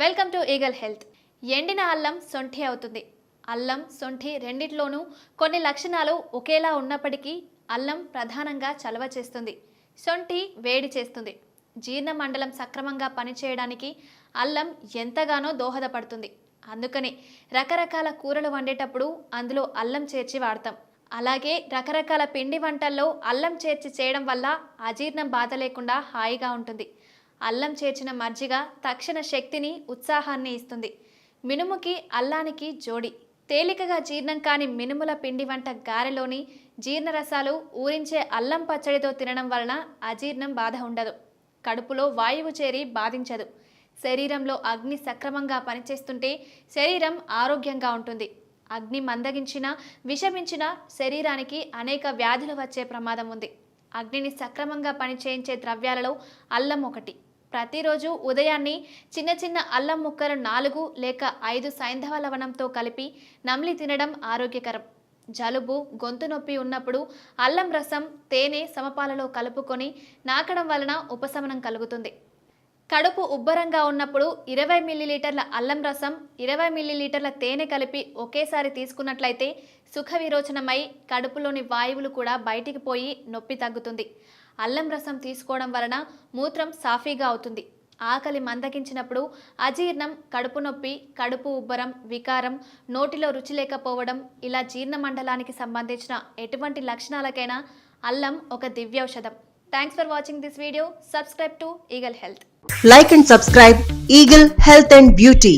Welcome to eagle health. ఎండిన అల్లం సొంఠి అవుతుంది. అల్లం సొంఠి రెండిట్లోనూ కొన్ని లక్షణాలు ఒకేలా ఉన్నప్పటికీ అల్లం ప్రధానంగా చలవ చేస్తుంది, సొంఠి వేడి చేస్తుంది. జీర్ణ మండలం సక్రమంగా పనిచేయడానికి అల్లం ఎంతగానో దోహదపడుతుంది. అందుకని రకరకాల కూరలు వండేటప్పుడు అందులో అల్లం చేర్చి వాడతాం. అలాగే రకరకాల పిండి వంటల్లో అల్లం చేర్చి చేయడం వల్ల అజీర్ణం బాధ లేకుండా హాయిగా ఉంటుంది. అల్లం చేర్చిన మజ్జిగ తక్షణ శక్తిని, ఉత్సాహాన్ని ఇస్తుంది. మినుముకి అల్లానికి జోడి. తేలికగా జీర్ణం కాని మినుముల పిండి వంట గారెలోని జీర్ణరసాలు ఊరించే అల్లం పచ్చడితో తినడం వలన అజీర్ణం బాధ ఉండదు. కడుపులో వాయువు చేరి బాధించదు. శరీరంలో అగ్ని సక్రమంగా పనిచేస్తుంటే శరీరం ఆరోగ్యంగా ఉంటుంది. అగ్ని మందగించిన, విషమించిన శరీరానికి అనేక వ్యాధులు వచ్చే ప్రమాదం ఉంది. అగ్నిని సక్రమంగా పనిచేయించే ద్రవ్యాలలో అల్లం ఒకటి. ప్రతిరోజు ఉదయాన్నే చిన్న చిన్న అల్లం ముక్కలు 4 లేక 5 సైంధవ లవణంతో కలిపి నమిలి తినడం ఆరోగ్యకరం. జలుబు, గొంతు నొప్పి ఉన్నప్పుడు అల్లం రసం, తేనె సమపాలలో కలుపుకొని నాకడం వలన ఉపశమనం కలుగుతుంది. కడుపు ఉబ్బరంగా ఉన్నప్పుడు 20 మిల్లీలీటర్ల అల్లం రసం, 20 మిల్లీలీటర్ల తేనె కలిపి ఒకేసారి తీసుకున్నట్లయితే సుఖ విరోచనమై కడుపులోని వాయువులు కూడా బయటికి పోయి నొప్పి తగ్గుతుంది. అల్లం రసం తీసుకోవడం వలన మూత్రం సాఫీగా అవుతుంది. ఆకలి మందగించినప్పుడు అజీర్ణం, కడుపు నొప్పి, కడుపు ఉబ్బరం, వికారం, నోటిలో రుచి లేకపోవడం, ఇలా జీర్ణ మండలానికి సంబంధించిన ఎటువంటి లక్షణాలకైనా అల్లం ఒక దివ్యౌషధం. Thanks for watching this video. Subscribe to eagle health. Like and subscribe Eagle Health and Beauty.